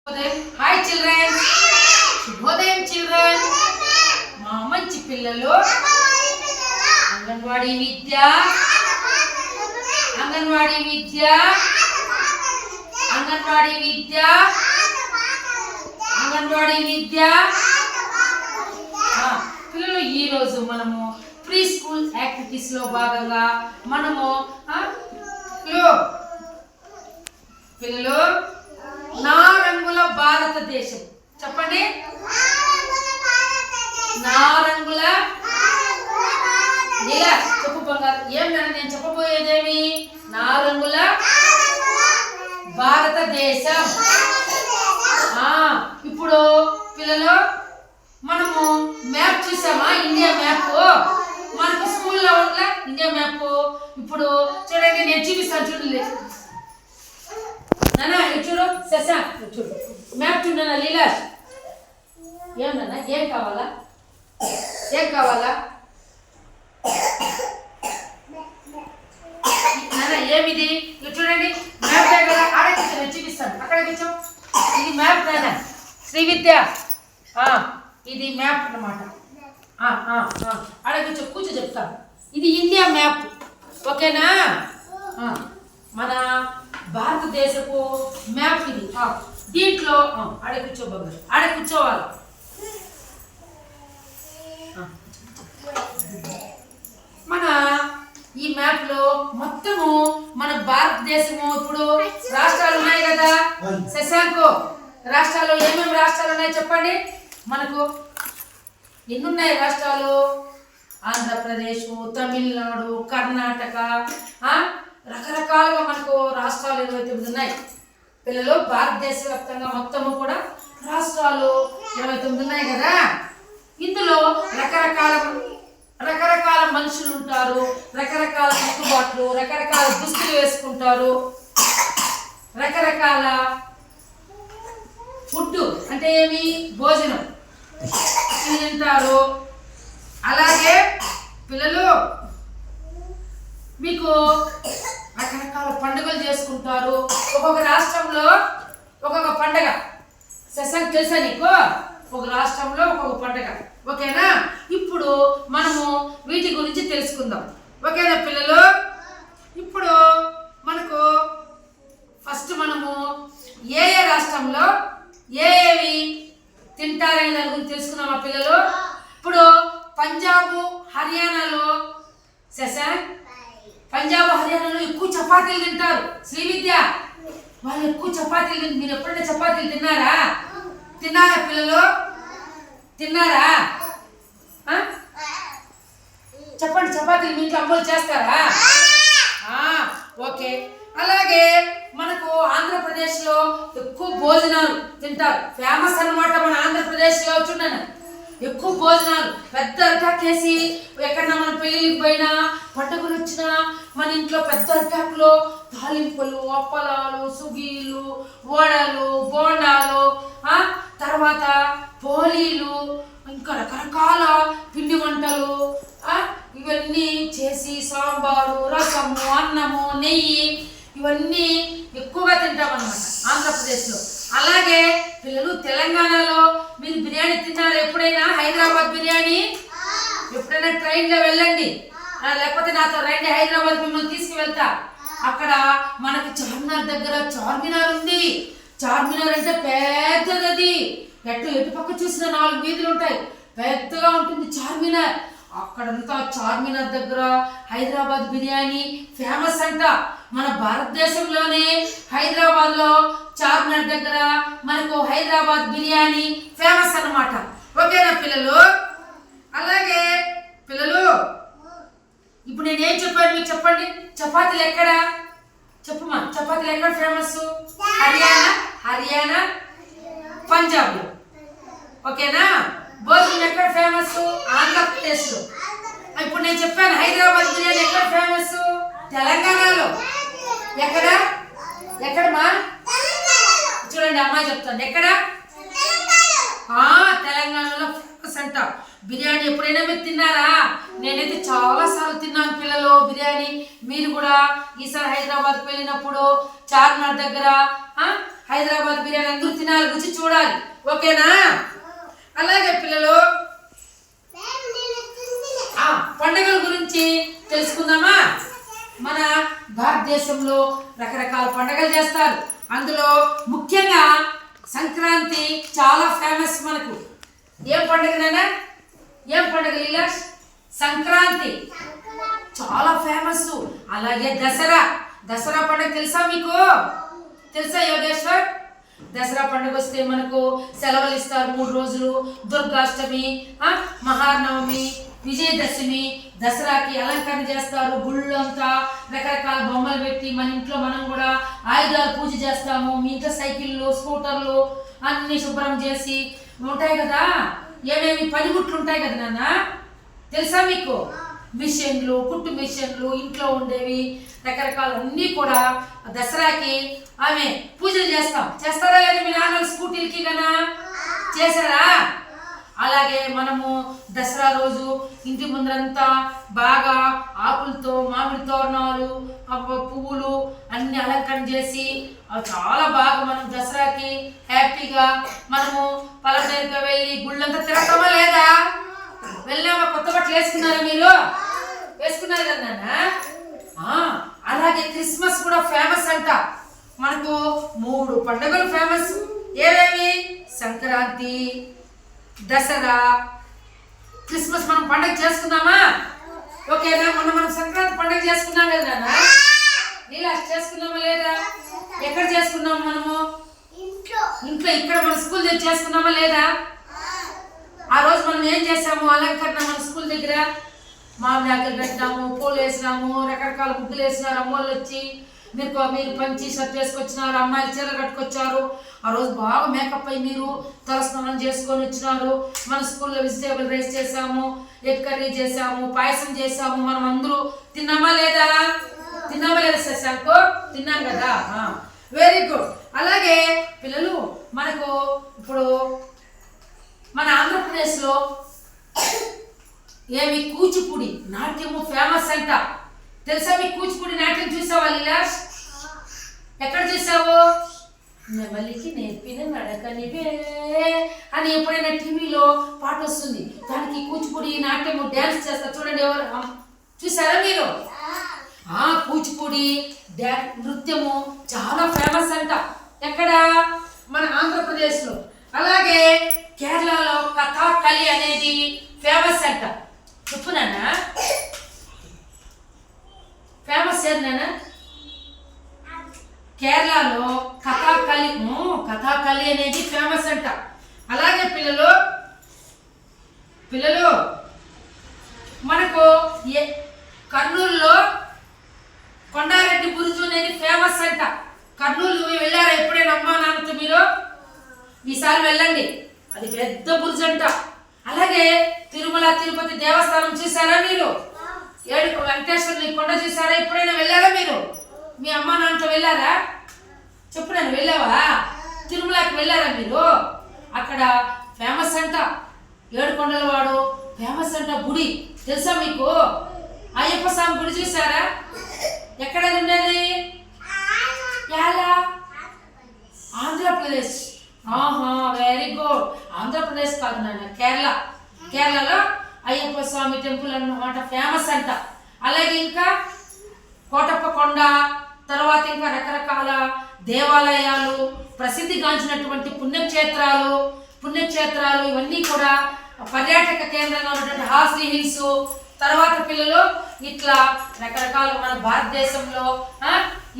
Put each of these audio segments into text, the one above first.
Hi children. Shubhodayam children. మా మంచి పిల్లలు అంగన్వాడీ విద్య అంగన్వాడీ విద్య అంగన్వాడీ విద్య అంగన్వాడీ విద్య పిల్లలు ఈ రోజు మనము ప్రీ స్కూల్ యాక్టివిటీస్ లో భాగంగా మనము పిల్లలు నా రంగుల భారతదేశం చెప్పండి. నా రంగుల ఇలా చెప్పు బంగారు. ఏం నేను చెప్పబోయేదేమి? నా రంగుల భారతదేశం. ఇప్పుడు పిల్లలు మనము మ్యాప్ చూసామా? ఇండియా మ్యాప్ మనకు స్కూల్లో ఉందా ఇండియా మ్యాప్. ఇప్పుడు చూడండి, నేను చూపిస్తాను. చూడండి నాన్న, చూడు శశాంక్, చూడు మ్యాప్ చూడన్నా. లీలాష్ ఏమన్నా ఏం కావాలా? ఏం కావాలా నాన్న? ఏమిది? చూడండి మ్యాప్ దగ్గర ఆడే కూర్చో, నేను చూపిస్తాను. అక్కడ కూర్చో. ఇది మ్యాప్ నాన్న. శ్రీ విద్య, ఇది మ్యాప్ అన్నమాట. ఆడ కూర్చో చెప్తాను. ఇది ఇండియా మ్యాప్, ఓకేనా? మన భారతదేశపు మ్యాప్ ఇది. దీంట్లో ఆడే కూర్చో బంగారు, ఆడే కూర్చోవాలి. మన ఈ మ్యాప్ లో మొత్తము మన భారతదేశము ఇప్పుడు రాష్ట్రాలు ఉన్నాయి కదా శశాంక్. రాష్ట్రాలు ఏమేమి రాష్ట్రాలు ఉన్నాయి చెప్పండి. మనకు ఎన్ని ఉన్నాయి రాష్ట్రాలు? ఆంధ్రప్రదేశ్, తమిళనాడు, కర్ణాటక, రకరకాలుగా మనకు రాష్ట్రాలు 29 ఉన్నాయి పిల్లలు. భారతదేశ వ్యాప్తంగా మొత్తము కూడా రాష్ట్రాలు 29 ఉన్నాయి కదా. ఇందులో రకరకాల మనుషులు ఉంటారు, రకరకాల కట్టుబాట్లు, రకరకాల దుస్తులు వేసుకుంటారు, రకరకాల ఫుడ్ అంటే ఏమి భోజనం తింటారు. అలాగే పిల్లలు మీకు రకరకాల పండుగలు చేసుకుంటారు. ఒక్కొక్క రాష్ట్రంలో ఒక్కొక్క పండగ. శశాంక్ తెలుసా నీకు? ఒక రాష్ట్రంలో ఒక్కొక్క పండగ, ఓకేనా? ఇప్పుడు మనము వీటి గురించి తెలుసుకుందాం, ఓకేనా పిల్లలు? ఇప్పుడు మనకు ఫస్ట్ మనము ఏ రాష్ట్రంలో ఏవి తింటారనే దాని గురించి తెలుసుకున్నామా పిల్లలు? ఇప్పుడు పంజాబ్, హర్యానాలో శశాంక్, పంజాబ్ హర్యానాలో ఎక్కువ చపాతీలు తింటారు. శ్రీ విద్య, వాళ్ళు ఎక్కువ చపాతీలు తింటారు. మీరు ఎప్పుడైనా చపాతీలు తిన్నారా? తిన్నారా పిల్లలు? తిన్నారా? చెప్పండి, చపాతీలు మీ ఇంట్లో అమ్మలు చేస్తారా? ఓకే. అలాగే మనకు ఆంధ్రప్రదేశ్ లో ఎక్కువ భోజనాలు తింటారు. ఫేమస్ అన్నమాట మన ఆంధ్రప్రదేశ్ లో. చూడండి, ఎక్కువ భోజనాలు పెద్ద అరిటాకేసి ఎక్కడన్నా మన పెళ్ళిళ్ళకి పోయినా పండుగలు వచ్చినా మన ఇంట్లో పెద్ద అరిటాకులో తాలింపులు, అప్పలాలు, సుగీలు, వడలు, బోండాలు, తర్వాత పోలీలు, ఇంకా రకరకాల పిండి వంటలు ఇవన్నీ చేసి సాంబారు, రసము, అన్నము, నెయ్యి ఇవన్నీ ఎక్కువగా తింటామన్నమాట ఆంధ్రప్రదేశ్లో. అలాగే పిల్లలు తెలంగాణలో మీరు బిర్యానీ తిన్నారా ఎప్పుడైనా? హైదరాబాద్ బిర్యానీ. ఎప్పుడైనా ట్రైన్లో వెళ్ళండి, లేకపోతే నాతో రండి, హైదరాబాద్ మిమ్మల్ని తీసుకువెళ్తా. అక్కడ మనకి చార్మినార్ దగ్గర చార్మినార్ ఉంది. చార్మినార్ అంటే పెద్దది. ఎటు పక్క చూసిన 4 వీధులు ఉంటాయి, పెద్దగా ఉంటుంది చార్మినార్. అక్కడంతా చార్మినార్ దగ్గర హైదరాబాద్ బిర్యానీ ఫేమస్ అంట. మన భారతదేశంలోనే హైదరాబాద్ లో చార్మినార్ దగ్గర మనకు హైదరాబాద్ బిర్యానీ ఫేమస్ అన్నమాట, ఓకేనా పిల్లలు? అలాగే పిల్లలు ఇప్పుడు నేనేం చెప్పాను మీకు చెప్పండి. చపాతీలు ఎక్కడ చెప్పుమా? చపాతీలు ఎక్కడ ఫేమస్? హర్యానా, పంజాబ్ లో, ఓకేనా? భోజనం ఎక్కడ ఫేమస్? ఆంధ్రప్రదేశ్ లో. ఇప్పుడు నేను చెప్పాను హైదరాబాద్ బిర్యానీ ఎక్కడ ఫేమస్? తెలంగాణలో. ఎక్కడమ్మా? చూడండి అమ్మాయి చెప్తాను. ఎక్కడ? తెలంగాణలో ఫేమస్ అంట బిర్యానీ. ఎప్పుడైనా మీరు తిన్నారా? నేనైతే చాలా సార్లు తిన్నాను పిల్లలు బిర్యానీ. మీరు కూడా ఈసారి హైదరాబాద్కి వెళ్ళినప్పుడు చార్మినార్ దగ్గర హైదరాబాద్ బిర్యానీ అందరూ తినాలి, రుచి చూడాలి. ఓకేనా? అలాగే పిల్లలు పండుగల గురించి తెలుసుకుందామా? మన భారతదేశంలో రకరకాల పండుగలు చేస్తారు. అందులో ముఖ్యంగా సంక్రాంతి చాలా ఫేమస్ మనకు. ఏం పండుగనైనా ఏం పండుగ లీలాష్? సంక్రాంతి చాలా ఫేమస్. అలాగే దసరా పండుగ తెలుసా మీకు? తెలుసా యోగేశ్వర్? దసరా పండుగ వస్తే మనకు సెలవులు ఇస్తారు 3 రోజులు. దుర్గాష్టమి, మహానవమి, విజయదశమి, దసరాకి అలంకరణ చేస్తారు. గుళ్ళంతా రకరకాల బొమ్మలు పెట్టి మన ఇంట్లో మనం కూడా ఆయుధాలు పూజ చేస్తాము. మీ ఇంట్లో సైకిళ్ళు, స్కూటర్లు అన్ని శుభ్రం చేసి ఉంటాయి కదా. ఏమేమి పనిముట్లు ఉంటాయి కదా నాన్న, తెలుసా మీకు? మిషన్లు, కుట్టు మిషన్లు, ఇంట్లో ఉండేవి రకరకాల అన్నీ కూడా దసరాకి ఆమె పూజలు చేస్తారా లేదా? మీ నాన్న స్కూటీలకి కన్నా చేశారా? అలాగే మనము దసరా రోజు ఇంటి ముందరంతా బాగా ఆకులతో, మామిడి తోరణాలు, పువ్వులు అన్ని అలంకరణ చేసి చాలా బాగా మనం దసరాకి హ్యాపీగా మనము పలమనేరుగా వెళ్ళి గుళ్ళంతా తిరగటమా లేదా? వెళ్ళామా? కొత్త బట్టలు వేసుకున్నారా మీరు? వేసుకున్నారు కదా నాన్న. అలాగే క్రిస్మస్ కూడా ఫేమస్ అంట. మనకు 3 పండుగలు ఫేమస్. ఏవేవి? సంక్రాంతి, దసరా, క్రిస్మస్. మనం పండుగ చేసుకుందామా? ఓకేనా? మనం సంక్రాంతి పండుగ చేసుకున్నాం కదా నాన్న. నీలా చేసుకున్నామా లేదా? ఎక్కడ చేసుకున్నాము మనము? ఇంట్లో. ఇక్కడ మన స్కూల్ దగ్గర చేసుకున్నామా లేదా? ఆ రోజు మనం ఏం చేసాము? అలంకరణ మన స్కూల్ దగ్గర మామిడి ఆకులు పెట్టినాము, పూలు వేసినాము, రకరకాల ముగ్గులు వేసినారు. అమ్మోళ్ళు వచ్చి మీరు పంచి షర్ట్ వేసుకొచ్చినారు, అమ్మాయిలు చీరలు కట్టుకొచ్చారు. ఆ రోజు బాగా మేకప్ అయ్యి మీరు తలస్నానం చేసుకొని వచ్చినారు. మన స్కూల్లో వెజిటేబుల్ రైస్ చేసాము, ఎగ్ కర్రీ చేసాము, పాయసం చేసాము. మనం అందరూ తిన్నామా లేదా? శశాంకు? తిన్నాం కదా. Very good. అలాగే పిల్లలు మనకు ఇప్పుడు మన ఆంధ్రప్రదేశ్లో ఏమి కూచిపూడి నాట్యము ఫేమస్ అంట. తెలుసా మీకు? కూచిపూడి నాట్యం చూసావా లీలాష్? ఎక్కడ చూసావు? నెమలికి నేర్పిన నడకనివే అని ఎప్పుడైనా టీవీలో పాట వస్తుంది, దానికి కూచిపూడి నాట్యము డ్యాన్స్ చేస్తారు చూడండి. ఎవరు చూసారా మీరు? కూచిపూడి నృత్యము చాలా ఫేమస్ అంట. ఎక్కడ? మన ఆంధ్రప్రదేశ్లో. అలాగే కేరళలో కథాకళి అనేది ఫేమస్ అంట. చెప్పు నాన్న, ఫేమస్ ఏది నాన్న? కేరళలో కథాకళి అనేది ఫేమస్ అంట. అలాగే పిల్లలు మనకు కర్నూలులో కొండారెడ్డి బురుజు అనేది ఫేమస్ అంట. కర్నూలు వెళ్ళారా ఎప్పుడైనా అమ్మా నాన్నతో మీరు? ఈసారి వెళ్ళండి, అది పెద్ద బురుజు అంట. అలాగే తిరుమల తిరుపతి దేవస్థానం చూసారా మీరు? 7 వెంకటేశ్వరుని కొండ చూసారా? ఎప్పుడైనా వెళ్ళారా మీరు? మీ అమ్మ నాన్నతో వెళ్ళారా? చెప్పు నేను, వెళ్ళావా? తిరుమలకి వెళ్ళారా మీరు? అక్కడ ఫేమస్ అంట 7 కొండల వాడు ఫేమస్ అంట గుడి. తెలుసా మీకు? అయ్యప్ప స్వామి గుడి చూసారా? ఎక్కడ ఉండేది? ఆంధ్రప్రదేశ్. Very good. ఆంధ్రప్రదేశ్ కాదు నాన్న, కేరళలో అయ్యప్ప స్వామి టెంపుల్ అన్నమాట ఫేమస్ అంట. అలాగే ఇంకా కోటప్ప కొండ, తర్వాత ఇంకా రకరకాల దేవాలయాలు, ప్రసిద్ధిగాంచినటువంటి పుణ్యక్షేత్రాలు ఇవన్నీ కూడా పర్యాటక కేంద్రంగా ఉన్నటువంటి హార్స్లీ హిల్స్. తర్వాత పిల్లలు ఇట్లా రకరకాల మన భారతదేశంలో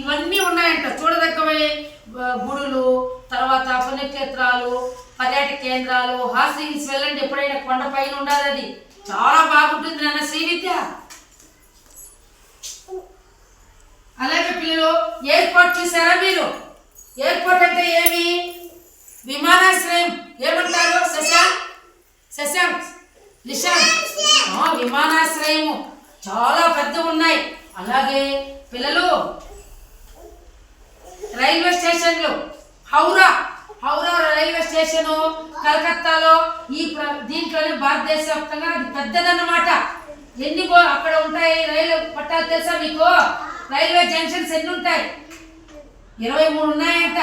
ఇవన్నీ ఉన్నాయంట చూడదగ్గవే గుడులు, తర్వాత పుణ్యక్షేత్రాలు, పర్యాటక కేంద్రాలు. హార్స్లీ హిల్స్ వెళ్ళండి ఎప్పుడైనా, కొండ పైన ఉండాలి, అది చాలా బాగుంటుంది నాన్న. శ్రీవిద్య. అలాగే పిల్లలు ఎయిర్పోర్ట్ చూసారా మీరు? ఎయిర్పోర్ట్ అంటే ఏమి? విమానాశ్రయం. ఏమంటారు? శశాంక్ విమానాశ్రయము చాలా పెద్ద ఉన్నాయి. అలాగే పిల్లలు రైల్వే స్టేషన్లు, హౌరా రైల్వే స్టేషన్ కలకత్తాలో, దీంట్లోనే భారతదేశ వ్యాప్తంగా అది పెద్దదన్నమాట. ఎన్ని అక్కడ ఉంటాయి రైలు పట్టాలు తెలుసా మీకు? రైల్వే జంక్షన్స్ ఎన్ని ఉంటాయి? 23 ఉన్నాయంట.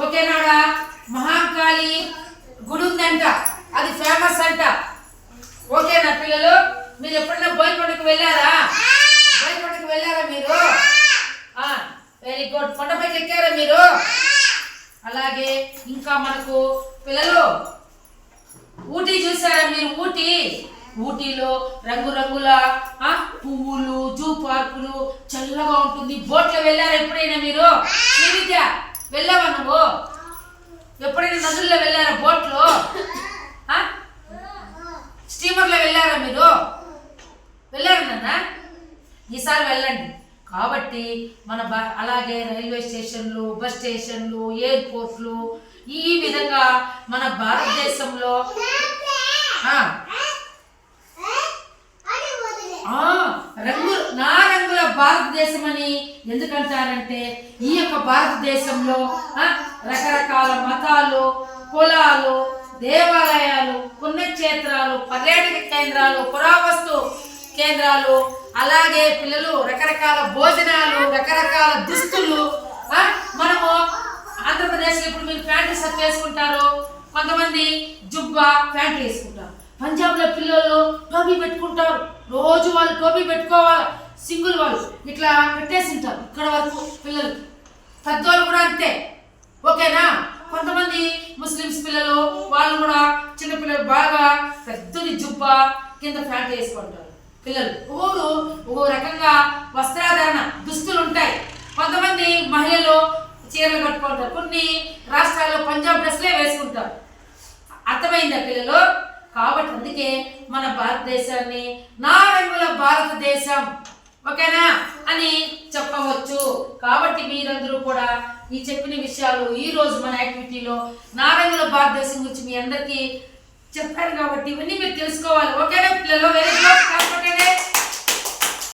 ఓకేనాడా? మహాకాళి గుడి ఉందంట, అది ఫేమస్ అంట. ఓకేనా పిల్లలు? మీరు ఎప్పుడైనా బోయకొండకు వెళ్ళారా? బోయకొండకు వెళ్ళారా మీరు? Very good. కొండపైకి ఎక్కారా మీరు? అలాగే ఇంకా మనకు పిల్లలు ఊటీ చూసారా మీరు? ఊటీలో రంగురంగుల పువ్వులు, జూ పార్కులు, చల్లగా ఉంటుంది. బోట్లో వెళ్ళారా ఎప్పుడైనా మీరు? శ్రీవిద్య వెళ్ళావా నువ్వు? ఎప్పుడైనా నదుల్లో వెళ్ళారా? బోట్లో, స్టీమర్లో వెళ్ళారా మీరు? వెళ్ళారా నాన్న? ఈసారి వెళ్ళండి. కాబట్టి మన అలాగే రైల్వే స్టేషన్లు, బస్ స్టేషన్లు, ఎయిర్పోర్ట్లు, ఈ విధంగా మన భారతదేశంలో రంగుల భారతదేశం అని ఎందుకంటారంటే ఈ యొక్క భారతదేశంలో రకరకాల మతాలు, కులాలు, దేవాలయాలు, పుణ్యక్షేత్రాలు, పర్యాటక కేంద్రాలు, పురావస్తు కేంద్రాలు, అలాగే పిల్లలు రకరకాల భోజనాలు, రకరకాల దుస్తులు. మనము ఆంధ్రప్రదేశ్లో ఇప్పుడు మీరు ప్యాంటు షర్ట్ వేసుకుంటారు, కొంతమంది జుబ్బా ప్యాంటు వేసుకుంటారు. పంజాబ్లో పిల్లలు టోపీ పెట్టుకుంటారు, రోజు వాళ్ళు టోపీ పెట్టుకోవాలి. సింగిల్ వాళ్ళు ఇట్లా పెట్టేసి ఉంటారు ఇక్కడ వరకు పిల్లలు, పెద్దవాళ్ళు కూడా అంతే. ఓకేనా? కొంతమంది ముస్లిమ్స్ పిల్లలు వాళ్ళు కూడా చిన్నపిల్లలు బాగా పెద్దది జుబ్బా కింద ప్యాంట్ వేసుకుంటారు పిల్లలు. ఒక్కొక్కరు రకంగా వస్త్రాధారణ దుస్తులు ఉంటాయి. కొంతమంది మహిళలు చీరలు కట్టుకుంటారు, కొన్ని రాష్ట్రాల్లో పంజాబ్ డ్రెస్లే వేసుకుంటారు. అర్థమైందా పిల్లలు? కాబట్టి అందుకే మన భారతదేశాన్ని నారంగుల భారతదేశం, ఓకేనా అని చెప్పవచ్చు. కాబట్టి మీరందరూ కూడా ఈ చెప్పిన విషయాలు ఈ రోజు మన యాక్టివిటీలో నారంగుల భారతదేశం గురించి మీ అందరికీ చెప్పాను. కాబట్టి ఇవన్నీ మీరు తెలుసుకోవాలి. ఓకేనా?